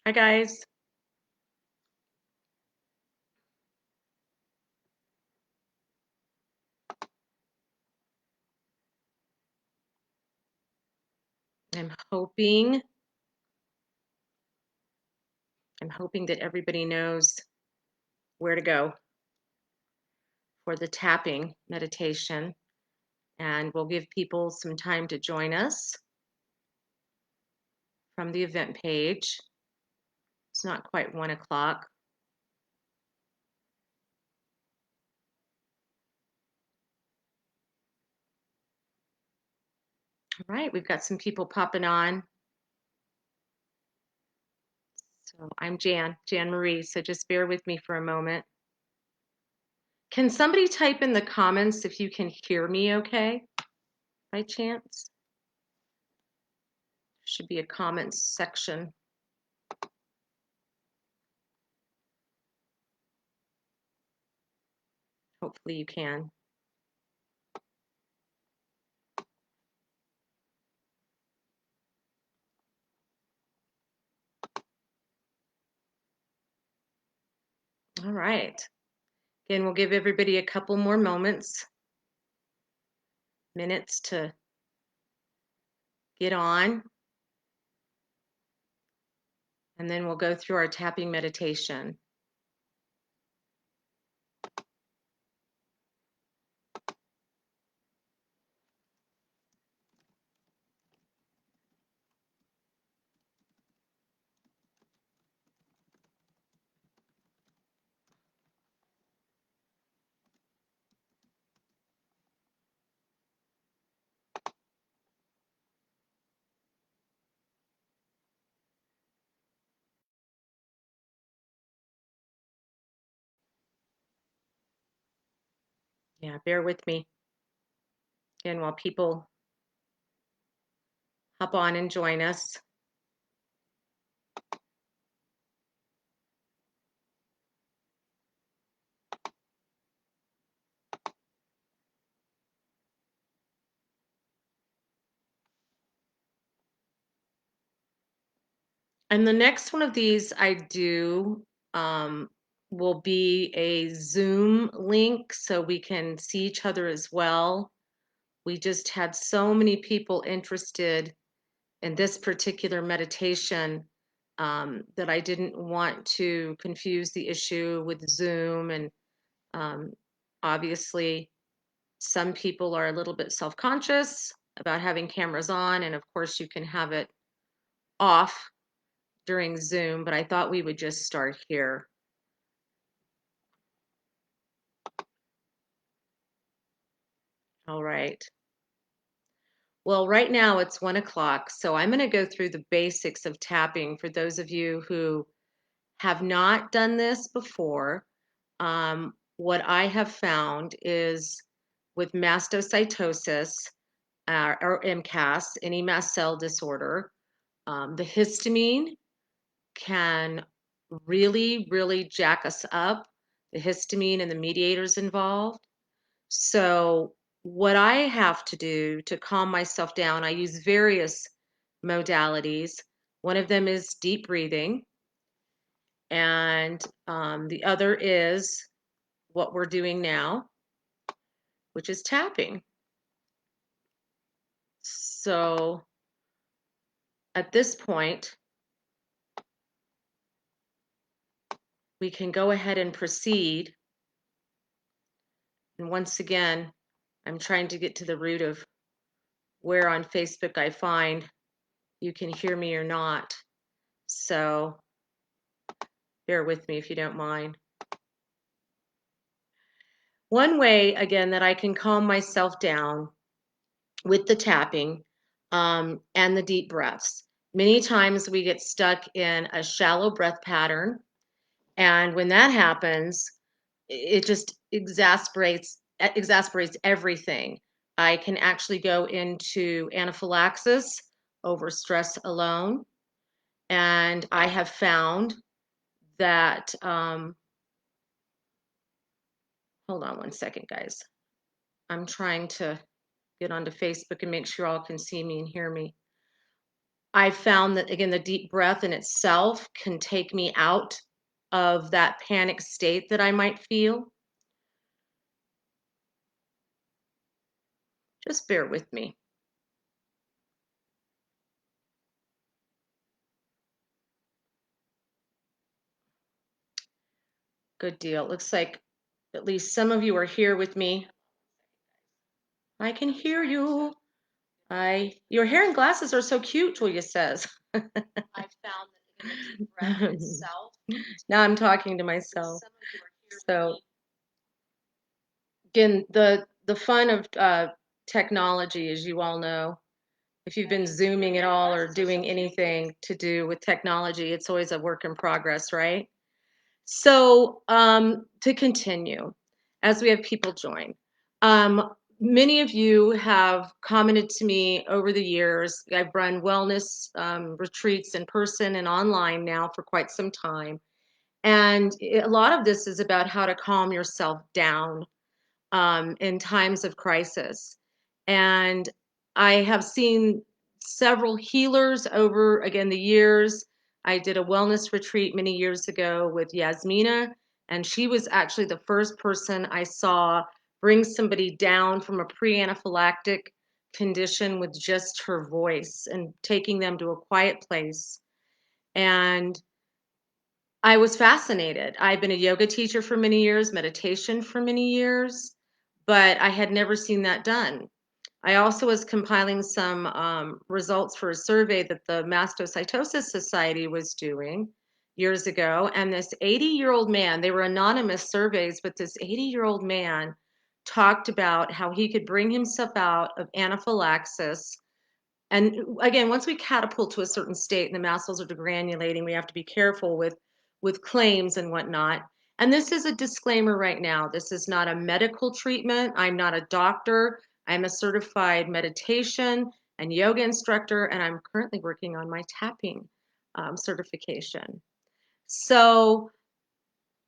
Hi guys. I'm hoping I'm hoping that everybody knows where to go for the tapping meditation, and we'll give people some time to join us from the event page. It's not quite 1 o'clock. All right, we've got some people popping on. So I'm Jan Marie, so just bear with me for a moment. Can somebody type in the comments if you can hear me okay, by chance? Should be a comments section. Hopefully you can. All right. Again, we'll give everybody a couple more minutes to get on, and then we'll go through our tapping meditation. Yeah, bear with me. Again, while people hop on and join us. And the next one of these I do will be a Zoom link so we can see each other as well. We just had so many people interested in this particular meditation that I didn't want to confuse the issue with Zoom. And obviously, some people are a little bit self-conscious about having cameras on, and of course you can have it off during Zoom, but I thought we would just start here. All right. Well, right now it's 1 o'clock, so I'm going to go through the basics of tapping for those of you who have not done this before. What I have found is with mastocytosis or MCAS, any mast cell disorder, the histamine can really, really jack us up, the histamine and the mediators involved. So, what I have to do to calm myself down, I use various modalities. One of them is deep breathing, and the other is what we're doing now, which is tapping. So, at this point, we can go ahead and proceed. And once again, I'm trying to get to the root of where on Facebook I find you can hear me or not. So bear with me if you don't mind. One way, again, that I can calm myself down with the tapping and the deep breaths. Many times we get stuck in a shallow breath pattern. And when that happens, it just exasperates everything. I can actually go into anaphylaxis over stress alone. And I have found that, hold on 1 second, guys. I'm trying to get onto Facebook and make sure all can see me and hear me. I found that, again, the deep breath in itself can take me out of that panic state that I might feel. Just bear with me. Good deal. Looks like at least some of you are here with me. I can hear you. Your hair and glasses are so cute, Julia says. I found that in the deep breath itself. Now I'm talking to myself. So again, the fun of technology, as you all know, if you've been Zooming at all or doing anything to do with technology, it's always a work in progress, right? So to continue, as we have people join, many of you have commented to me over the years. I've run wellness retreats in person and online now for quite some time. And a lot of this is about how to calm yourself down in times of crisis. And I have seen several healers over, again, the years. I did a wellness retreat many years ago with Yasmina, and she was actually the first person I saw bring somebody down from a pre-anaphylactic condition with just her voice and taking them to a quiet place. And I was fascinated. I've been a yoga teacher for many years, meditation for many years, but I had never seen that done. I also was compiling some results for a survey that the Mastocytosis Society was doing years ago. And this 80-year-old man, they were anonymous surveys, but this 80-year-old man talked about how he could bring himself out of anaphylaxis. And again, once we catapult to a certain state and the mast cells are degranulating, we have to be careful with claims and whatnot. And this is a disclaimer right now. This is not a medical treatment. I'm not a doctor. I'm a certified meditation and yoga instructor, and I'm currently working on my tapping certification. So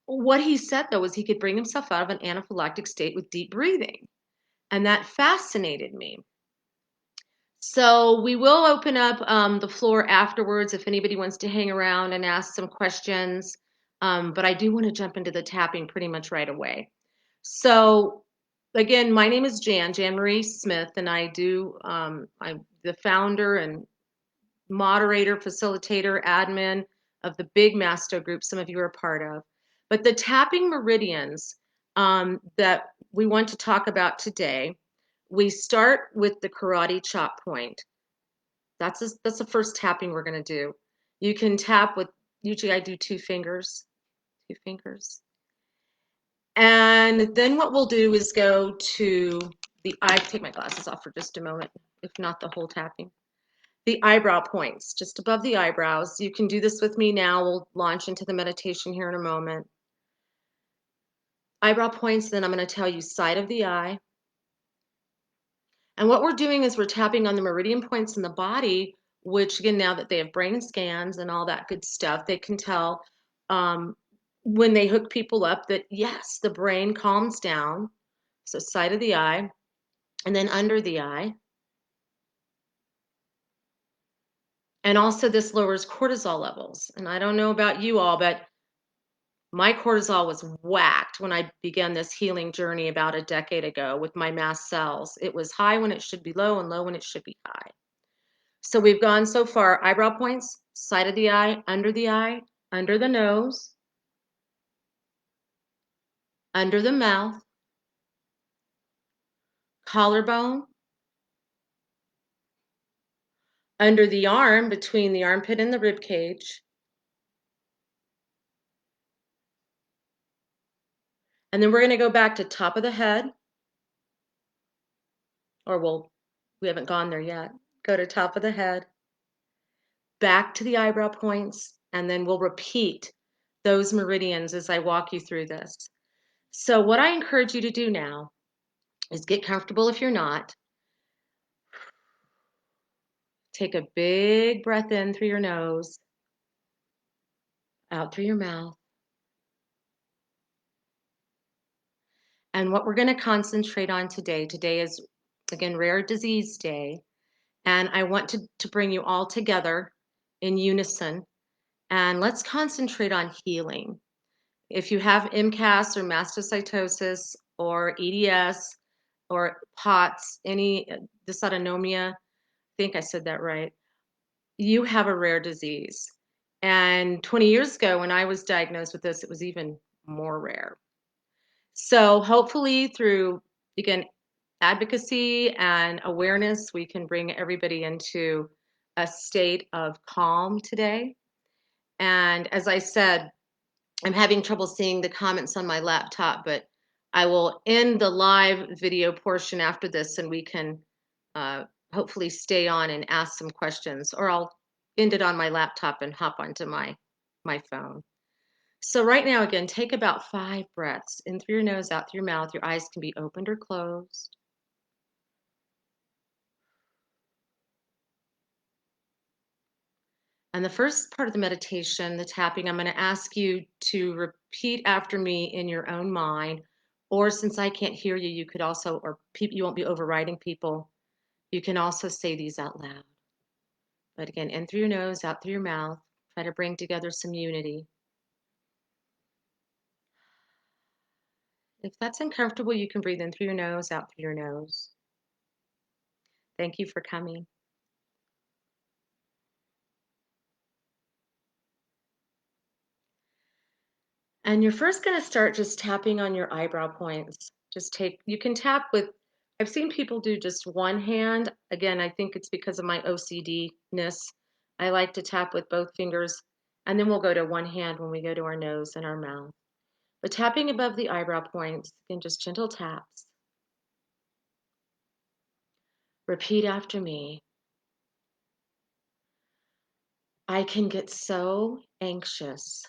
what he said though was he could bring himself out of an anaphylactic state with deep breathing, and that fascinated me. So we will open up the floor afterwards if anybody wants to hang around and ask some questions. But I do want to jump into the tapping pretty much right away. So again, my name is Jan Marie Smith, and I'm the founder and moderator, facilitator, admin of the big Masto group some of you are a part of. But the tapping meridians that we want to talk about today, we start with the karate chop point. That's the first tapping we're going to do. You can tap with, usually I do two fingers. And then what we'll do is go to I take my glasses off for just a moment, if not the whole tapping. The eyebrow points, just above the eyebrows. You can do this with me now. We'll launch into the meditation here in a moment. Eyebrow points, then I'm going to tell you side of the eye. And what we're doing is we're tapping on the meridian points in the body, which again, now that they have brain scans and all that good stuff, they can tell when they hook people up that yes, the brain calms down. So side of the eye, and then under the eye. And also this lowers cortisol levels. And I don't know about you all, but my cortisol was whacked when I began this healing journey about a decade ago with my mast cells. It was high when it should be low and low when it should be high. So we've gone so far, eyebrow points, side of the eye, under the nose, under the mouth, collarbone, under the arm, between the armpit and the rib cage. And then we're going to go back to top of the head, or we haven't gone there yet. Go to top of the head, back to the eyebrow points, and then we'll repeat those meridians as I walk you through this. So what I encourage you to do now is get comfortable if you're not. Take a big breath in through your nose, out through your mouth. And what we're going to concentrate on today is, again, Rare Disease Day. And I want to bring you all together in unison, and let's concentrate on healing. If you have MCAS or mastocytosis or EDS or POTS, any dysautonomia, I think I said that right, you have a rare disease. And 20 years ago, when I was diagnosed with this, it was even more rare. So hopefully through, again, advocacy and awareness, we can bring everybody into a state of calm today. And as I said, I'm having trouble seeing the comments on my laptop, but I will end the live video portion after this and we can uh, hopefully stay on and ask some questions, or I'll end it on my laptop and hop onto my phone. So right now, again, take about 5 breaths in through your nose, out through your mouth. Your eyes can be opened or closed. And the first part of the meditation, the tapping, I'm going to ask you to repeat after me in your own mind. Or since I can't hear you, you could also, or people, you won't be overriding people, you can also say these out loud. But again, in through your nose, out through your mouth. Try to bring together some unity. If that's uncomfortable, you can breathe in through your nose, out through your nose. Thank you for coming. And you're first going to start just tapping on your eyebrow points. You can tap with, I've seen people do just one hand. Again, I think it's because of my OCD-ness. I like to tap with both fingers, and then we'll go to one hand when we go to our nose and our mouth. But tapping above the eyebrow points, again, just gentle taps. Repeat after me. I can get so anxious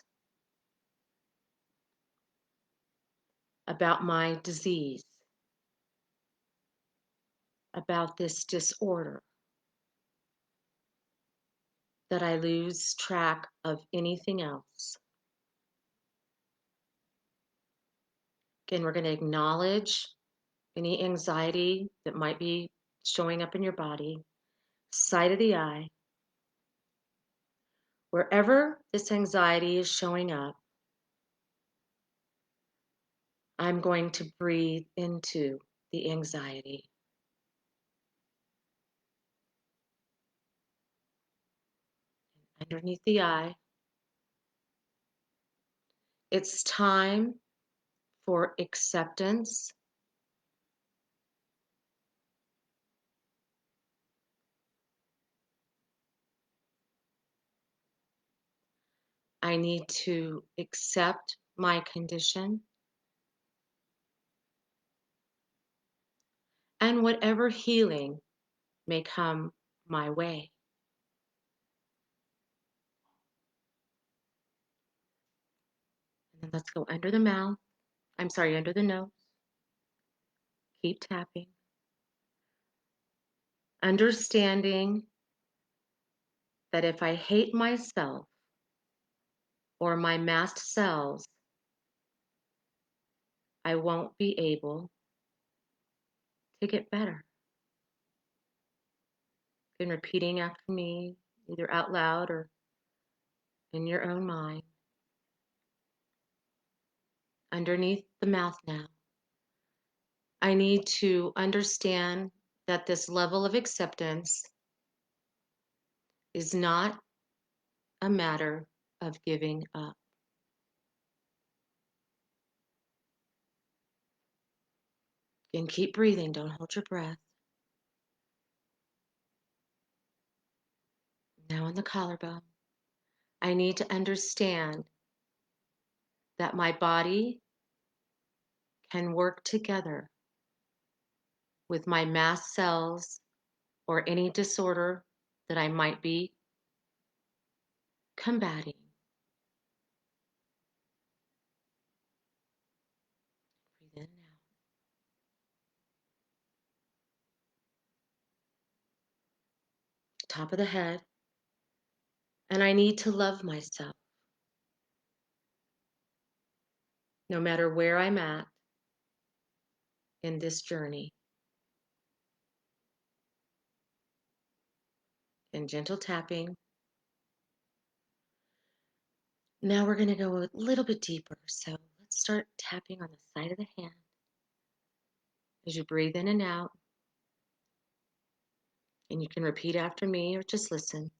about my disease, about this disorder, that I lose track of anything else. Again, we're going to acknowledge any anxiety that might be showing up in your body, side of the eye. Wherever this anxiety is showing up, I'm going to breathe into the anxiety. Underneath the eye, it's time for acceptance. I need to accept my condition and whatever healing may come my way. And then let's go under the mouth. Under the nose. Keep tapping. Understanding that if I hate myself or my mast cells, I won't be able to get better. And repeating after me, either out loud or in your own mind. Underneath the mouth now, I need to understand that this level of acceptance is not a matter of giving up. And keep breathing, don't hold your breath. Now on the collarbone, I need to understand that my body can work together with my mast cells or any disorder that I might be combating. Breathe in now. Top of the head. And I need to love myself no matter where I'm at in this journey. and gentle tapping. Now we're going to go a little bit deeper. So let's start tapping on the side of the hand as you breathe in and out. And you can repeat after me or just listen.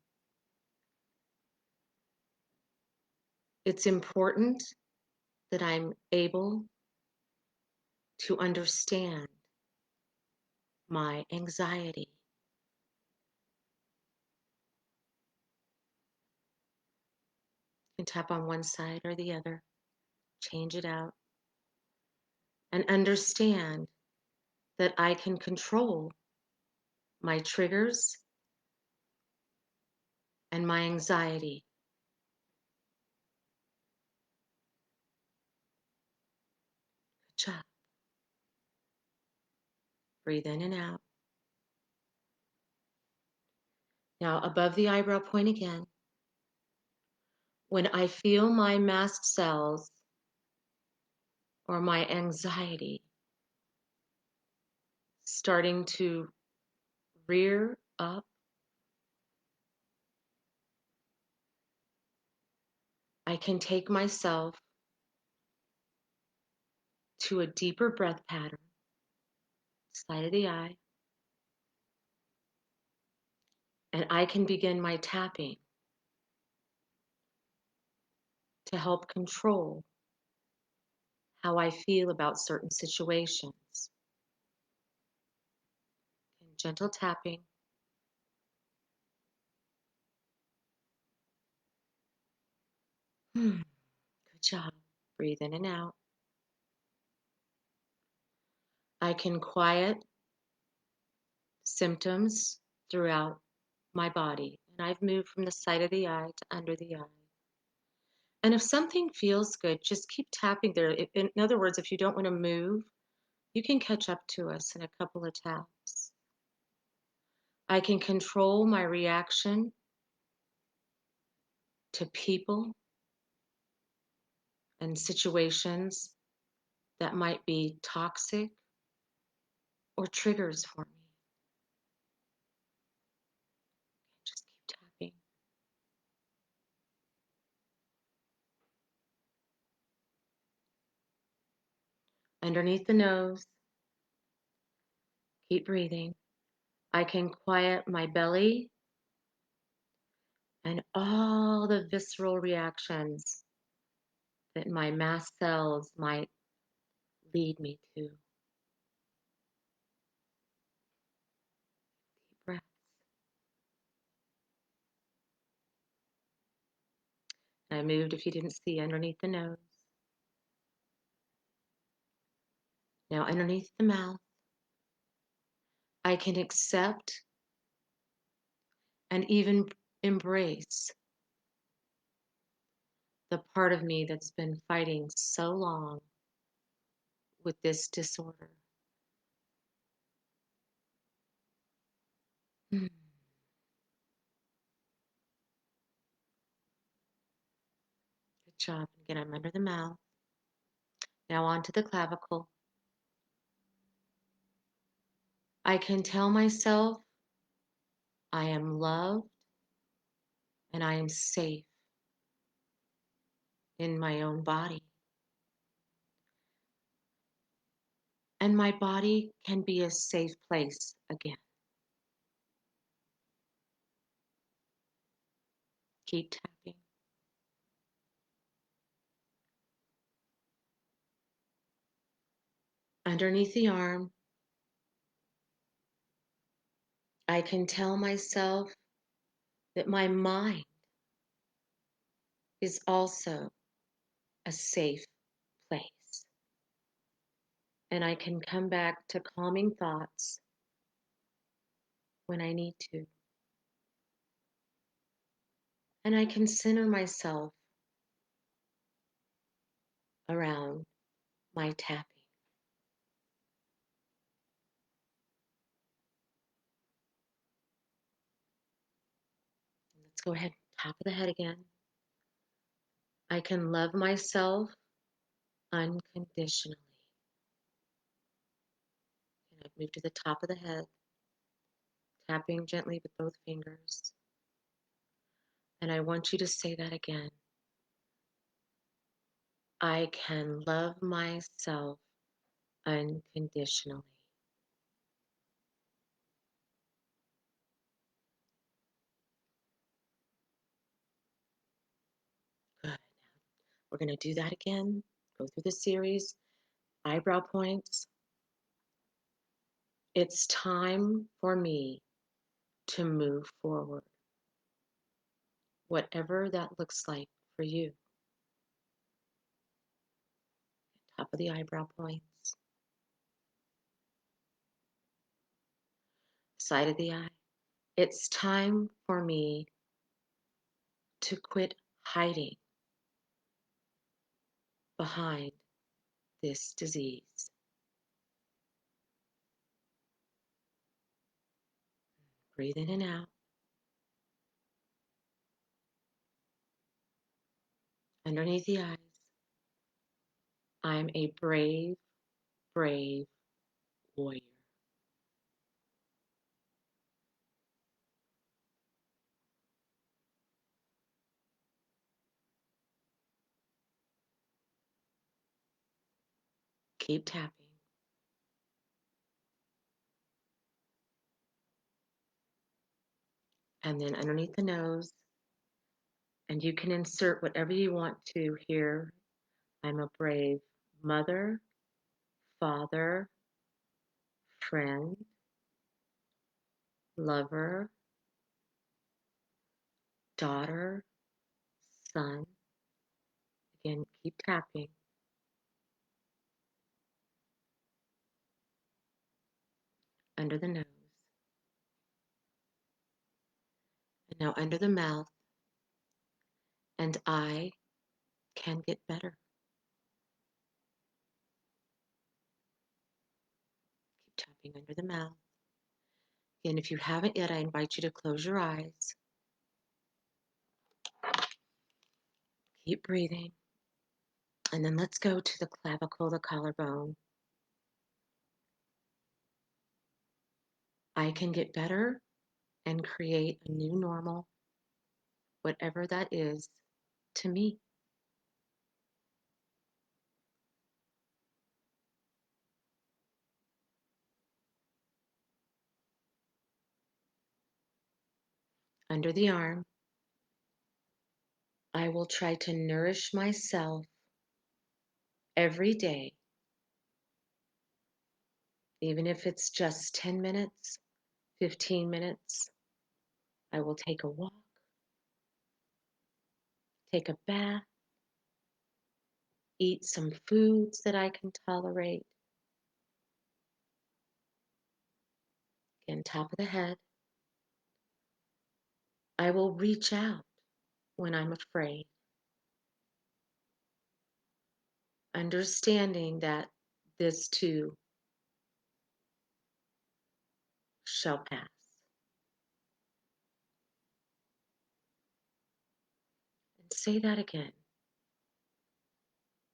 It's important that I'm able to understand my anxiety. You can tap on one side or the other, change it out, and understand that I can control my triggers and my anxiety. Good job. Breathe in and out. Now, above the eyebrow point again, when I feel my mast cells or my anxiety starting to rear up, I can take myself to a deeper breath pattern, side of the eye, and I can begin my tapping to help control how I feel about certain situations. And gentle tapping. Good job. Breathe in and out. I can quiet symptoms throughout my body. And I've moved from the side of the eye to under the eye. And if something feels good, just keep tapping there. In other words, if you don't want to move, you can catch up to us in a couple of taps. I can control my reaction to people and situations that might be toxic or triggers for me. Just keep tapping. Underneath the nose, keep breathing. I can quiet my belly and all the visceral reactions that my mast cells might lead me to. Deep breaths. And I moved, if you didn't see, underneath the nose. Now underneath the mouth, I can accept and even embrace the part of me that's been fighting so long with this disorder. Good job. Again, I'm under the mouth. Now onto the clavicle. I can tell myself I am loved and I am safe in my own body. And my body can be a safe place again. Keep tapping. Underneath the arm, I can tell myself that my mind is also a safe place. And I can come back to calming thoughts when I need to. And I can center myself around my tapping. Let's go ahead, top of the head again. I can love myself unconditionally. And I've moved to the top of the head, tapping gently with both fingers. And I want you to say that again. I can love myself unconditionally. Good. We're going to do that again. Go through the series. Eyebrow points. It's time for me to move forward, whatever that looks like for you. Top of the eyebrow points, side of the eye. It's time for me to quit hiding behind this disease. Breathe in and out. Underneath the eyes. I'm a brave, brave warrior. Keep tapping. And then underneath the nose, and you can insert whatever you want to here. I'm a brave mother, father, friend, lover, daughter, son. Again, keep tapping. Under the nose. And now under the mouth. And I can get better. Keep tapping under the mouth. Again, if you haven't yet, I invite you to close your eyes. Keep breathing. And then let's go to the clavicle, the collarbone. I can get better and create a new normal, whatever that is to me. Under the arm, I will try to nourish myself every day, even if it's just 10 minutes, 15 minutes. I will take a walk, take a bath, eat some foods that I can tolerate. Again, top of the head. I will reach out when I'm afraid, understanding that this too shall pass. And say that again.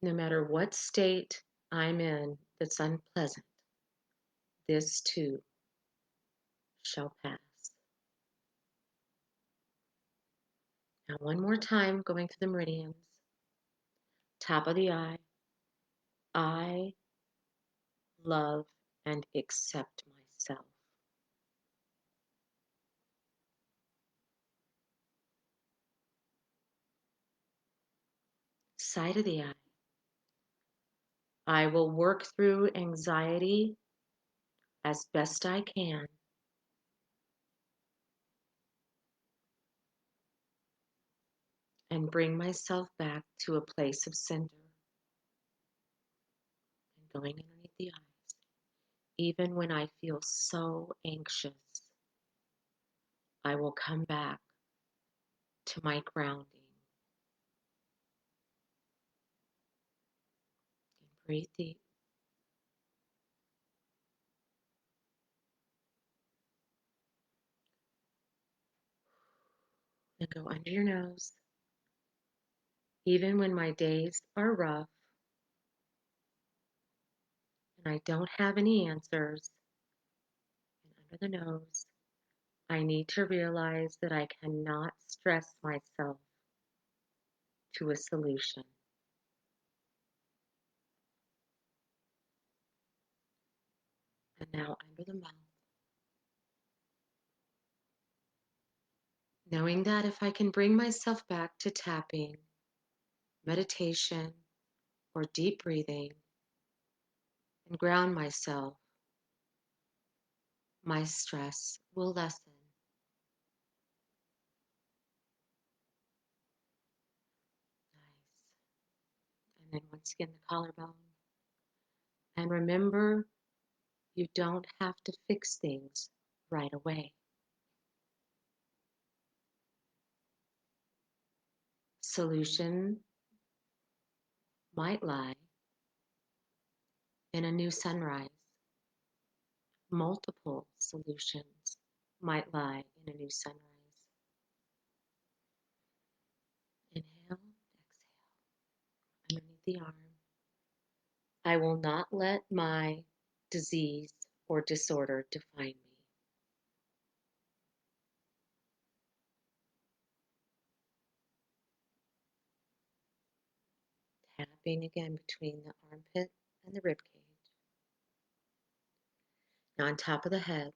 No matter what state I'm in that's unpleasant, this too shall pass. Now, one more time, going through the meridians. Top of the eye. I love and accept myself. Side of the eye. I will work through anxiety as best I can and bring myself back to a place of center. And going underneath the eyes. Even when I feel so anxious, I will come back to my grounding. And breathe deep. Then go under your nose. Even when my days are rough and I don't have any answers, and under the nose, I need to realize that I cannot stress myself to a solution. And now under the mouth, knowing that if I can bring myself back to tapping, meditation, or deep breathing and ground myself, my stress will lessen. Nice. And then once again, the collarbone. And remember, you don't have to fix things right away. Solution might lie in a new sunrise. Multiple solutions might lie in a new sunrise. Inhale, exhale, underneath the arm. I will not let my disease or disorder define me. Tapping again between the armpit and the rib cage. Now on top of the head,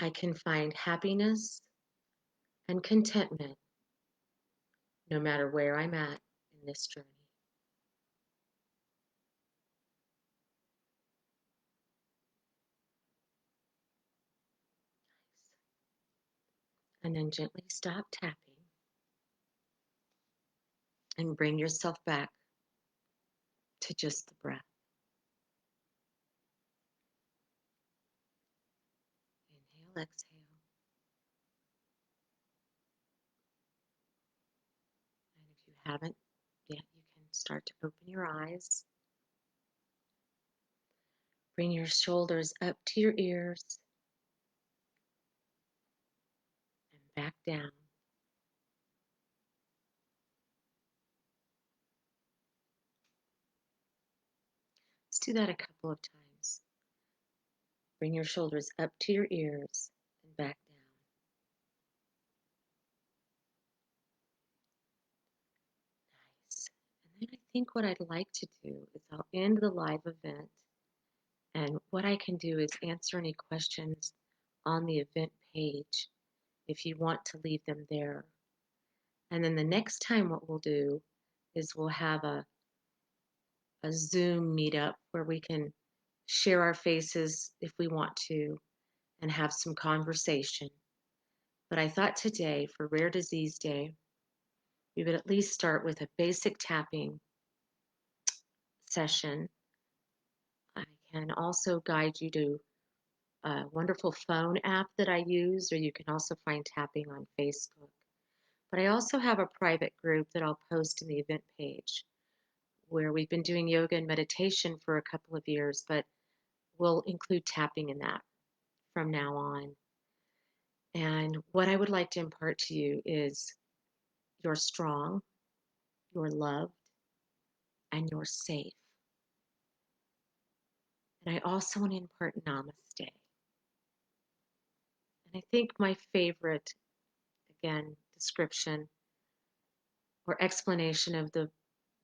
I can find happiness and contentment no matter where I'm at in this journey. And then gently stop tapping and bring yourself back to just the breath. Inhale, exhale. And if you haven't yet, you can start to open your eyes. Bring your shoulders up to your ears and back down. Let's do that a couple of times. Bring your shoulders up to your ears and back down. Nice. And then I think what I'd like to do is I'll end the live event, and what I can do is answer any questions on the event page if you want to leave them there. And then the next time what we'll do is we'll have a Zoom meetup where we can share our faces if we want to and have some conversation. But I thought today, for Rare Disease Day, we would at least start with a basic tapping session. I can also guide you to a wonderful phone app that I use, or you can also find tapping on Facebook. But I also have a private group that I'll post in the event page where we've been doing yoga and meditation for a couple of years, but we'll include tapping in that from now on. And what I would like to impart to you is you're strong, you're loved, and you're safe. And I also want to impart namaste. And I think my favorite, again, description or explanation of the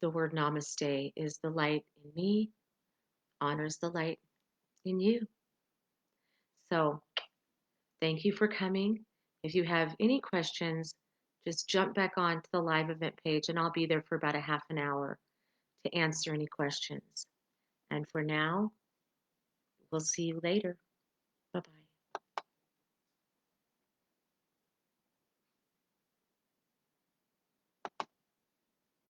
word namaste is the light in me honors the light in you. So thank you for coming. If you have any questions, just jump back onto the live event page and I'll be there for about a half an hour to answer any questions. And for now, we'll see you later.